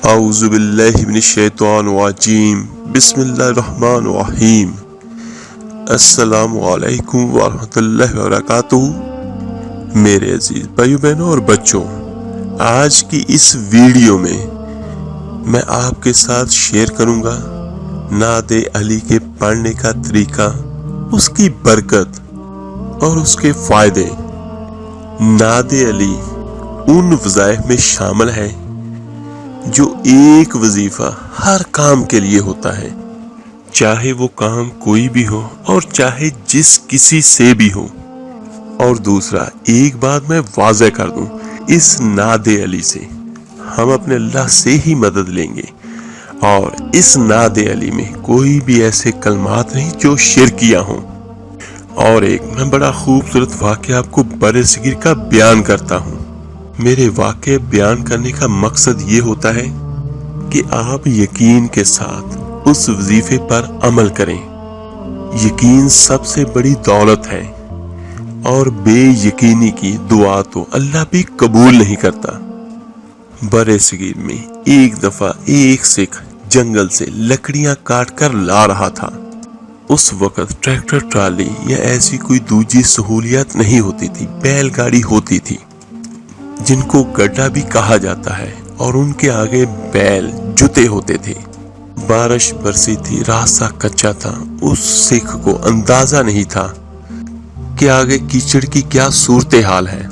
اعوذ باللہ من الشیطان الرجیم بسم اللہ الرحمن الرحیم السلام علیکم ورحمۃ اللہ وبرکاتہ۔ میرے عزیز بھائیو بہنوں اور بچوں، آج کی اس ویڈیو میں آپ کے ساتھ شیئر کروں گا نعت علی کے پڑھنے کا طریقہ، اس کی برکت اور اس کے فائدے۔ نعت علی ان وظائف میں شامل ہے جو ایک وظیفہ ہر کام کے لیے ہوتا ہے، چاہے وہ کام کوئی بھی ہو اور چاہے جس کسی سے بھی ہو۔ اور دوسرا ایک بات میں واضح کر دوں، اس نعت علی سے ہم اپنے اللہ سے ہی مدد لیں گے، اور اس نعت علی میں کوئی بھی ایسے کلمات نہیں جو شرکیہ ہوں۔ اور ایک میں بڑا خوبصورت واقعہ آپ کو برصغیر کا بیان کرتا ہوں۔ میرے واقعے بیان کرنے کا مقصد یہ ہوتا ہے کہ آپ یقین کے ساتھ اس وظیفے پر عمل کریں۔ یقین سب سے بڑی دولت ہے، اور بے یقینی کی دعا تو اللہ بھی قبول نہیں کرتا۔ برصغیر میں ایک دفعہ ایک سکھ جنگل سے لکڑیاں کاٹ کر لا رہا تھا۔ اس وقت ٹریکٹر ٹرالی یا ایسی کوئی دوسری سہولیات نہیں ہوتی تھی، بیل گاڑی ہوتی تھی جن کو گڈھا بھی کہا جاتا ہے، اور ان کے آگے بیل جتے ہوتے تھے۔ بارش برسی تھی، راستہ کچا تھا۔ اس سکھ کو اندازہ نہیں تھا کہ آگے کیچڑ کی کیا صورتحال ہے۔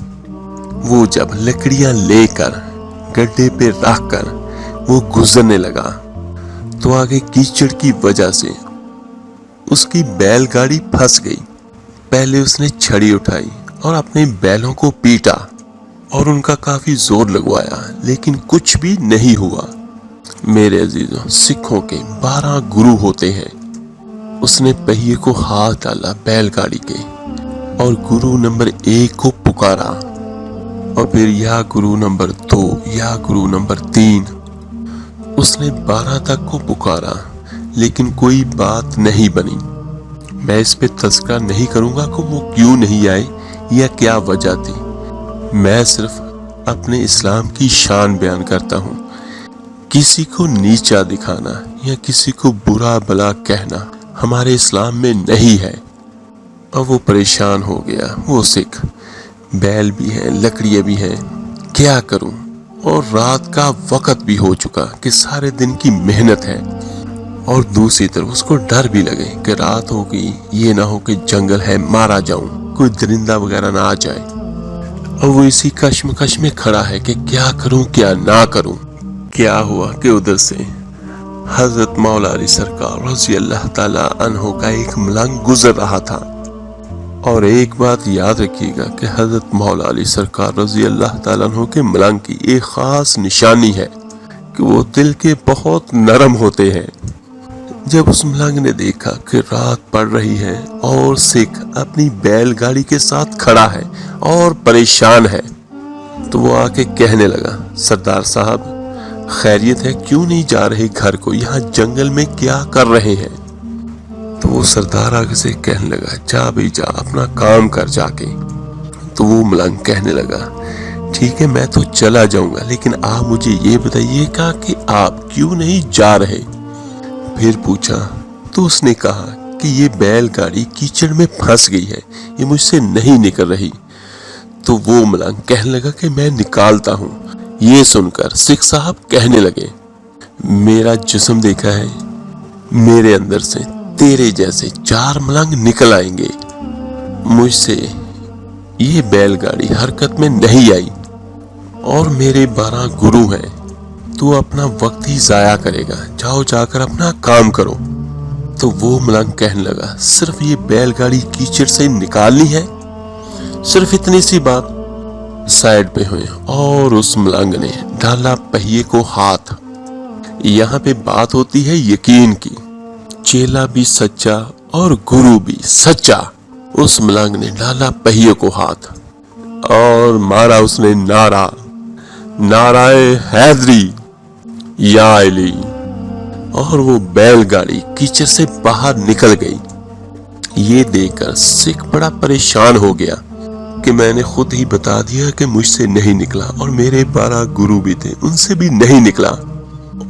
وہ جب لکڑیاں لے کر گڈھے پہ رکھ کر وہ گزرنے لگا تو آگے کیچڑ کی وجہ سے اس کی بیل گاڑی پھنس گئی۔ پہلے اس نے چھڑی اٹھائی اور اپنے بیلوں کو پیٹا اور ان کا کافی زور لگوایا، لیکن کچھ بھی نہیں ہوا۔ میرے عزیزوں، سکھوں کے 12 گرو ہوتے ہیں۔ اس نے پہیے کو ہاتھ ڈالا بیل گاڑی کے اور گرو نمبر 1 کو پکارا، اور پھر یا گرو نمبر 2 یا گرو نمبر 3۔ اس نے 12 تک کو پکارا، لیکن کوئی بات نہیں بنی۔ میں اس پہ تذکرہ نہیں کروں گا کہ وہ کیوں نہیں آئے یا کیا وجہ تھی۔ میں صرف اپنے اسلام کی شان بیان کرتا ہوں۔ کسی کو نیچا دکھانا یا کسی کو برا بلا کہنا ہمارے اسلام میں نہیں ہے۔ اور وہ پریشان ہو گیا، وہ سکھ، بیل بھی ہیں، لکڑیاں بھی ہیں، کیا کروں؟ اور رات کا وقت بھی ہو چکا کہ سارے دن کی محنت ہے، اور دوسری طرف اس کو ڈر بھی لگے کہ رات ہو گئی، یہ نہ ہو کہ جنگل ہے مارا جاؤں، کوئی درندہ وغیرہ نہ آ جائے۔ اور وہ اسی کشمکش میں کھڑا ہے کہ کیا کروں کیا نہ کروں۔ کیا ہوا کہ ادھر سے حضرت مولا علی سرکار رضی اللہ تعالی عنہ کا ایک ملنگ گزر رہا تھا۔ اور ایک بات یاد رکھیے گا کہ حضرت مولا علی سرکار رضی اللہ تعالی عنہ کے ملنگ کی ایک خاص نشانی ہے کہ وہ دل کے بہت نرم ہوتے ہیں۔ جب اس ملنگ نے دیکھا کہ رات پڑ رہی ہے اور سکھ اپنی بیل گاڑی کے ساتھ کھڑا ہے اور پریشان ہے، تو وہ آ کے کہنے لگا، سردار صاحب خیریت ہے؟ کیوں نہیں جا رہے گھر کو؟ یہاں جنگل میں کیا کر رہے ہیں؟ تو وہ سردار آگے سے کہنے لگا، جا بھائی جا، اپنا کام کر جا کے۔ تو وہ ملنگ کہنے لگا، ٹھیک ہے میں تو چلا جاؤں گا، لیکن آپ مجھے یہ بتائیے گا کہ آپ کیوں نہیں جا رہے؟ پھر پوچھا تو اس نے کہا کہ یہ بیل گاڑی کیچڑ میں پھنس گئی ہے، یہ مجھ سے نہیں نکل رہی۔ تو وہ ملنگ کہنے لگا کہ میں نکالتا ہوں۔ یہ سن کر سکھ صاحب کہنے لگے، میرا جسم دیکھا ہے، میرے اندر سے تیرے جیسے 4 ملنگ نکل آئیں گے، مجھ سے یہ بیل گاڑی حرکت میں نہیں آئی، اور میرے 12 گرو ہیں، تو اپنا وقت ہی ضائع کرے گا، جاؤ جا کر اپنا کام کرو۔ تو وہ ملنگ کہنے لگا، صرف یہ بیل گاڑی کیچڑ سے نکالنی ہے، صرف اتنی سی بات۔ سائڈ پہ ہوئے اور اس ملنگ نے ڈالا پہیے کو ہاتھ۔ یہاں پہ بات ہوتی ہے یقین کی۔ چیلا بھی سچا اور گرو بھی سچا۔ اس ملنگ نے ڈالا پہیے کو ہاتھ اور مارا اس نے نعرہ، نعرہ حیدری یا علی، اور وہ بیل گاڑی کیچڑ سے باہر نکل گئی۔ یہ دیکھ کر سکھ بڑا پریشان ہو گیا کہ میں نے خود ہی بتا دیا کہ مجھ سے نہیں نکلا، اور میرے 12 گرو بھی تھے، ان سے بھی نہیں نکلا۔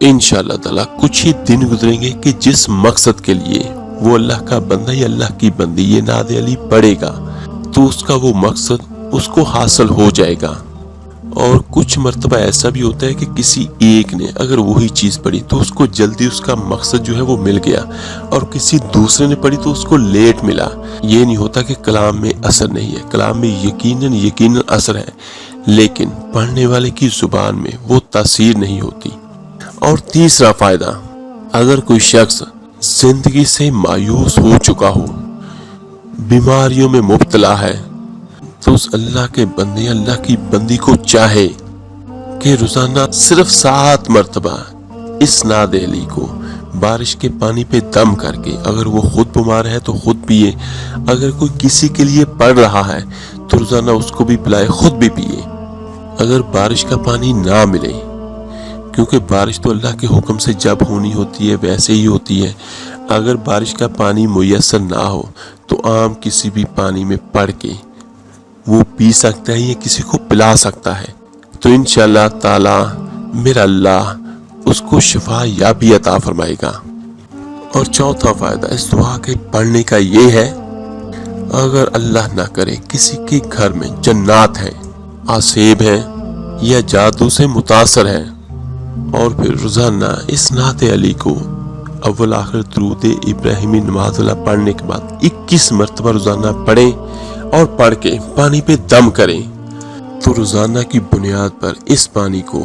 انشاءاللہ تعالیٰ کچھ ہی دن گزریں گے کہ جس مقصد کے لیے وہ اللہ کا بندہ یا اللہ کی بندی یہ نعت علی پڑھے گا تو اس کا وہ مقصد اس کو حاصل ہو جائے گا۔ اور کچھ مرتبہ ایسا بھی ہوتا ہے کہ کسی ایک نے اگر وہی چیز پڑھی تو اس کو جلدی اس کا مقصد جو ہے وہ مل گیا، اور کسی دوسرے نے پڑھی تو اس کو لیٹ ملا۔ یہ نہیں ہوتا کہ کلام میں اثر نہیں ہے، کلام میں یقیناً اثر ہے، لیکن پڑھنے والے کی زبان میں وہ تاثیر نہیں ہوتی۔ اور تیسرا فائدہ، اگر کوئی شخص زندگی سے مایوس ہو چکا ہو، بیماریوں میں مبتلا ہے، تو اس اللہ کے بندے اللہ کی بندی کو چاہے کہ روزانہ صرف 7 مرتبہ اس نعت علی کو بارش کے پانی پہ دم کر کے، اگر وہ خود بیمار ہے تو خود پیے، اگر کوئی کسی کے لیے پڑھ رہا ہے تو روزانہ اس کو بھی پلائے، خود بھی پیے۔ اگر بارش کا پانی نہ ملے، کیونکہ بارش تو اللہ کے حکم سے جب ہونی ہوتی ہے ویسے ہی ہوتی ہے، اگر بارش کا پانی میسر نہ ہو تو عام کسی بھی پانی میں پڑھ کے وہ پی سکتا ہے یا کسی کو پلا سکتا ہے، تو انشاءاللہ تعالی میرا اللہ اس کو شفا یابی عطا فرمائے گا۔ اور چوتھا فائدہ اس دعا کے پڑھنے کا یہ ہے، اگر اللہ نہ کرے کسی کے گھر میں جنات ہیں، آسیب ہیں یا جادو سے متاثر ہیں، اور پھر روزانہ اس نعت علی کو اول آخر درود ابراہیمی نماز اللہ پڑھنے کے بعد 21 مرتبہ روزانہ پڑھیں اور پڑھ کے پانی پہ دم کریں، تو روزانہ کی بنیاد پر اس پانی کو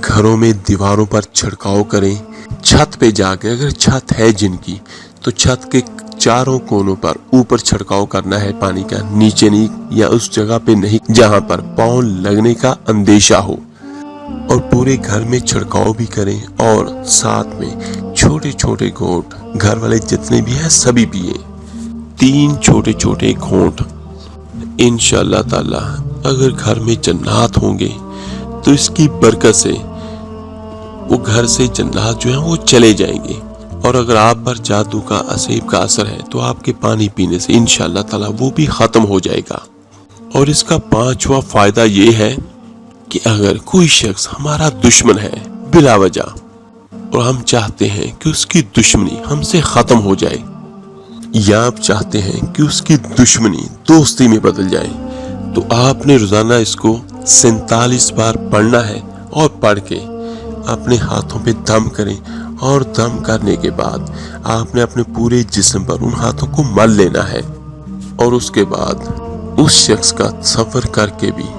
گھروں میں دیواروں پر چھڑکاؤ کریں، چھت پہ جا کے، اگر چھت ہے جن کی تو چھت کے چاروں کونوں پر اوپر چھڑکاؤ کرنا ہے پانی کا، نیچے نہیں یا اس جگہ پہ نہیں جہاں پر پاؤں لگنے کا اندیشہ ہو، اور پورے گھر میں چھڑکاؤ بھی کریں، اور ساتھ میں چھوٹے چھوٹے گھونٹ گھر والے جتنے بھی ہیں سبھی پیئے، 3 چھوٹے چھوٹے گھونٹ۔ انشاءاللہ تعالی اگر گھر میں جنات ہوں گے تو اس کی برکت سے وہ گھر سے جنات جو ہیں وہ چلے جائیں گے، اور اگر آپ پر جادو کا آسیب کا اثر ہے تو آپ کے پانی پینے سے انشاءاللہ تعالی وہ بھی ختم ہو جائے گا۔ اور اس کا 5واں فائدہ یہ ہے کہ اگر کوئی شخص ہمارا دشمن ہے بلا وجہ، اور ہم چاہتے ہیں کہ اس کی دشمنی ہم سے ختم ہو جائے، یا آپ چاہتے ہیں کہ اس کی دشمنی دوستی میں بدل جائے، تو آپ نے روزانہ اس کو 47 بار پڑھنا ہے، اور پڑھ کے اپنے ہاتھوں پہ دم کریں، اور دم کرنے کے بعد آپ نے اپنے پورے جسم پر ان ہاتھوں کو مل لینا ہے، اور اس کے بعد اس شخص کا تصور کر کے بھی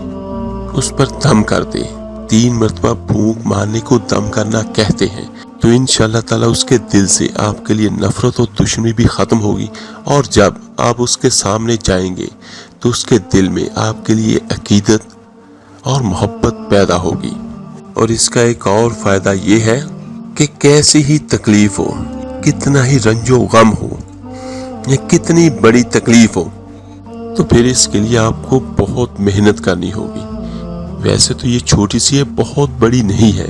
اس پر دم کر دے۔ 3 مرتبہ پھونک مارنے کو دم کرنا کہتے ہیں، تو انشاءاللہ تعالی اس کے دل سے آپ کے لیے نفرت اور دشمنی بھی ختم ہوگی، اور جب آپ اس کے سامنے جائیں گے تو اس کے دل میں آپ کے لیے عقیدت اور محبت پیدا ہوگی۔ اور اس کا ایک اور فائدہ یہ ہے کہ کیسی ہی تکلیف ہو، کتنا ہی رنج و غم ہو یا کتنی بڑی تکلیف ہو، تو پھر اس کے لیے آپ کو بہت محنت کرنی ہوگی۔ ویسے تو یہ چھوٹی سی ہے، بہت بڑی نہیں ہے،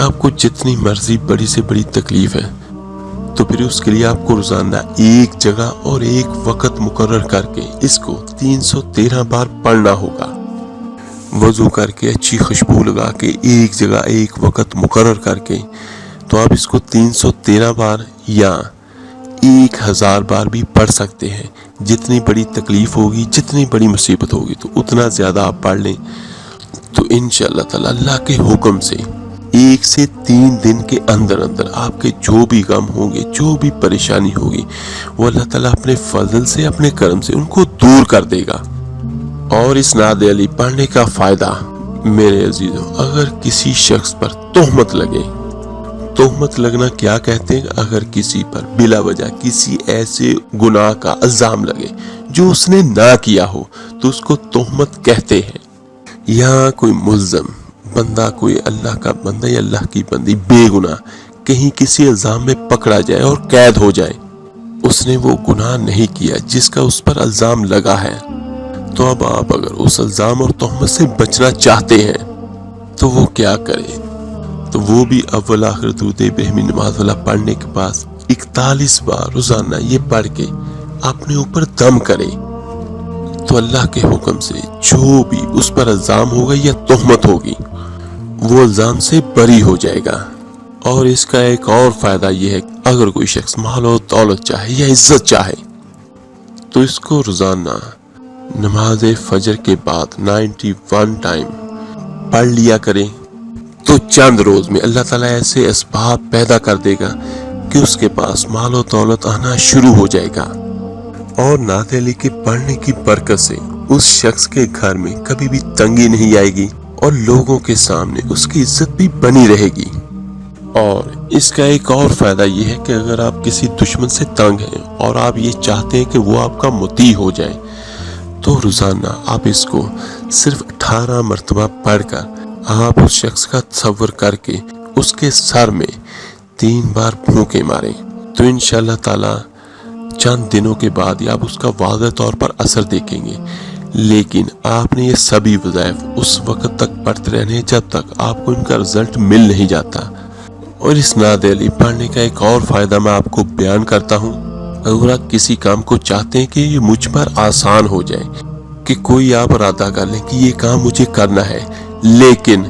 آپ کو جتنی مرضی بڑی سے بڑی تکلیف ہے تو پھر اس کے لیے آپ کو روزانہ ایک جگہ اور ایک وقت مقرر کر کے اس کو 313 بار پڑھنا ہوگا۔ وضو کر کے اچھی خوشبو لگا کے ایک جگہ ایک وقت مقرر کر کے تو آپ اس کو 313 بار یا 1000 بار بھی پڑھ سکتے ہیں۔ جتنی بڑی تکلیف ہوگی، جتنی بڑی مصیبت ہوگی تو اتنا زیادہ آپ پڑھ لیں، تو انشاءاللہ تعالی اللہ کے حکم سے 1 سے 3 دن کے اندر اندر آپ کے جو بھی غم ہوں گے، جو بھی پریشانی ہوگی، وہ اللہ تعالیٰ اپنے فضل سے، اپنے کرم سے ان کو دور کر دے گا۔ اور اس نعت علی پڑھنے کا فائدہ میرے عزیزوں، اگر کسی شخص پر تہمت لگے، تہمت لگنا کیا کہتے ہیں، اگر کسی پر بلا وجہ کسی ایسے گناہ کا الزام لگے جو اس نے نہ کیا ہو تو اس کو تہمت کہتے ہیں۔ یا کوئی ملزم بندہ، کوئی اللہ کا بندہ یا اللہ کی بندی بے گناہ کہیں کسی الزام میں پکڑا جائے اور قید ہو جائے، اس نے وہ گناہ نہیں کیا جس کا اس پر الزام لگا ہے، تو اب آپ اگر اس الزام اور تہمت سے بچنا چاہتے ہیں تو وہ کیا کرے، تو وہ بھی اول آخر درود ابراہیمی نماز والا پڑھنے کے بعد 41 بار روزانہ یہ پڑھ کے اپنے اوپر دم کرے، تو اللہ کے حکم سے جو بھی اس پر الزام ہوگا یا تہمت ہوگی وہ الزام سے بری ہو جائے گا، اور اس کا ایک اور فائدہ یہ ہے کہ اگر کوئی شخص مال و دولت چاہے یا عزت چاہے تو اس کو روزانہ نماز فجر کے بعد 91 ٹائم پڑھ لیا کرے، تو چند روز میں اللہ تعالیٰ ایسے اسباب پیدا کر دے گا کہ اس کے پاس مال و دولت آنا شروع ہو جائے گا، اور نعت علی کے پڑھنے کی برکت سے اس شخص کے گھر میں کبھی بھی تنگی نہیں آئے گی اور لوگوں کے سامنے اس کی عزت بھی بنی رہے گی۔ اور اس کا ایک اور فائدہ یہ ہے کہ اگر آپ کسی دشمن سے تنگ ہیں اور آپ یہ چاہتے ہیں کہ وہ آپ کا مطیع ہو جائے، تو روزانہ آپ اس کو صرف 18 مرتبہ پڑھ کر آپ اس شخص کا تصور کر کے اس کے سر میں 3 بار پھونکے ماریں، تو انشاءاللہ تعالی چند دنوں کے بعد آپ اس کا واضح طور پر اثر دیکھیں گے۔ لیکن آپ نے یہ سبھی وظائف اس وقت تک پڑھتے رہنے جب تک آپ کو ان کا رزلٹ مل نہیں جاتا۔ اور اس نعت علی پڑھنے کا ایک اور فائدہ میں آپ کو بیان کرتا ہوں۔ اگر آپ کسی کام کو چاہتے ہیں کہ یہ مجھ پر آسان ہو جائے، کہ کوئی آپ ارادہ کر لیں کہ یہ کام مجھے کرنا ہے، لیکن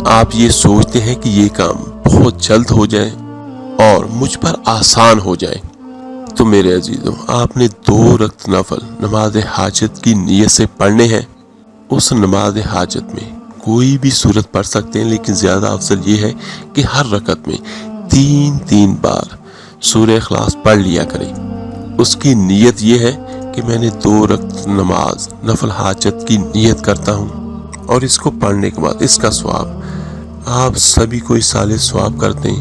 آپ یہ سوچتے ہیں کہ یہ کام بہت جلد ہو جائے اور مجھ پر آسان ہو جائے، تو میرے عزیزوں آپ نے 2 رکعت نفل نماز حاجت کی نیت سے پڑھنے ہیں۔ اس نماز حاجت میں کوئی بھی صورت پڑھ سکتے ہیں، لیکن زیادہ افضل یہ ہے کہ ہر رکعت میں 3 بار سورہ اخلاص پڑھ لیا کریں۔ اس کی نیت یہ ہے کہ میں نے 2 رکعت نماز نفل حاجت کی نیت کرتا ہوں، اور اس کو پڑھنے کے بعد اس کا ثواب آپ سبھی کو ایصال ثواب کر دیں،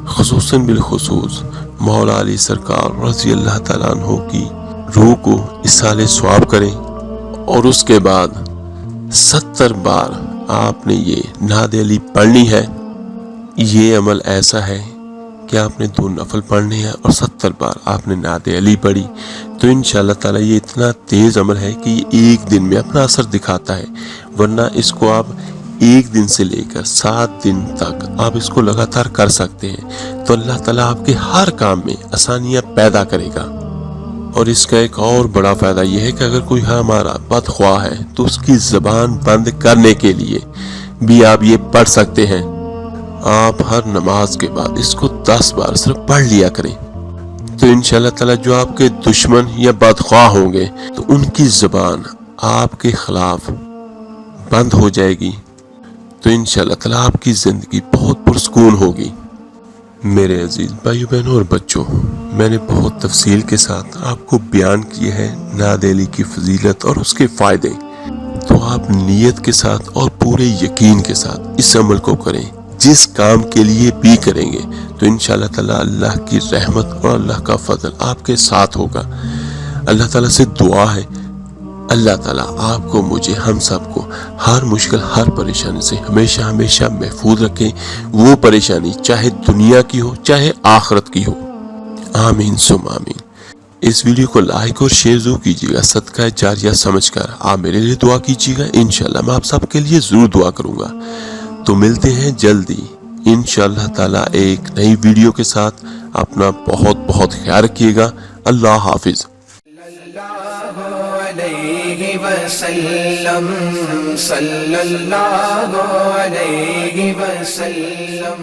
خصوصاً بالخصوص مولا علی سرکار رضی اللہ تعالیٰ عنہ کی روح کو ایصال ثواب کریں۔ اور اس کے بعد 70 بار آپ نے یہ نعت علی پڑھنی ہے۔ یہ عمل ایسا ہے کہ آپ نے 2 نفل پڑھنے ہیں اور 70 بار آپ نے نعت علی پڑھی، تو انشاءاللہ تعالیٰ یہ اتنا تیز عمل ہے کہ یہ ایک دن میں اپنا اثر دکھاتا ہے، ورنہ اس کو آپ 1 دن سے لے کر 7 دن تک آپ اس کو لگاتار کر سکتے ہیں، تو اللہ تعالیٰ آپ کے ہر کام میں آسانیاں پیدا کرے گا۔ اور اس کا ایک اور بڑا فائدہ یہ ہے کہ اگر کوئی ہمارا بدخواہ ہے تو اس کی زبان بند کرنے کے لیے بھی آپ یہ پڑھ سکتے ہیں۔ آپ ہر نماز کے بعد اس کو 10 بار صرف پڑھ لیا کریں، تو انشاءاللہ تعالیٰ جو آپ کے دشمن یا بدخواہ ہوں گے تو ان کی زبان آپ کے خلاف بند ہو جائے گی، تو انشاءاللہ تعالیٰ آپ کی زندگی بہت پرسکون ہوگی۔ میرے عزیز بھائیو بہنوں اور بچوں، میں نے بہت تفصیل کے ساتھ آپ کو بیان کیا ہے نعت علی کی فضیلت اور اس کے فائدے، تو آپ نیت کے ساتھ اور پورے یقین کے ساتھ اس عمل کو کریں، جس کام کے لیے بھی کریں گے تو انشاءاللہ تعالیٰ اللہ کی رحمت اور اللہ کا فضل آپ کے ساتھ ہوگا۔ اللہ تعالیٰ سے دعا ہے اللہ تعالیٰ آپ کو، مجھے، ہم سب کو ہر مشکل ہر پریشانی سے ہمیشہ ہمیشہ محفوظ رکھیں، وہ پریشانی چاہے دنیا کی ہو چاہے آخرت کی ہو، آمین ثم آمین۔ اس ویڈیو کو لائک اور شیئر ضرور کیجیے گا، صدقہ جاریہ سمجھ کر آپ میرے لیے دعا کیجیے گا، انشاءاللہ میں آپ سب کے لیے ضرور دعا کروں گا۔ تو ملتے ہیں جلدی انشاءاللہ تعالیٰ ایک نئی ویڈیو کے ساتھ۔ اپنا بہت بہت خیال رکھیے گا۔ اللہ حافظ۔ صلی اللہ علیہ وسلم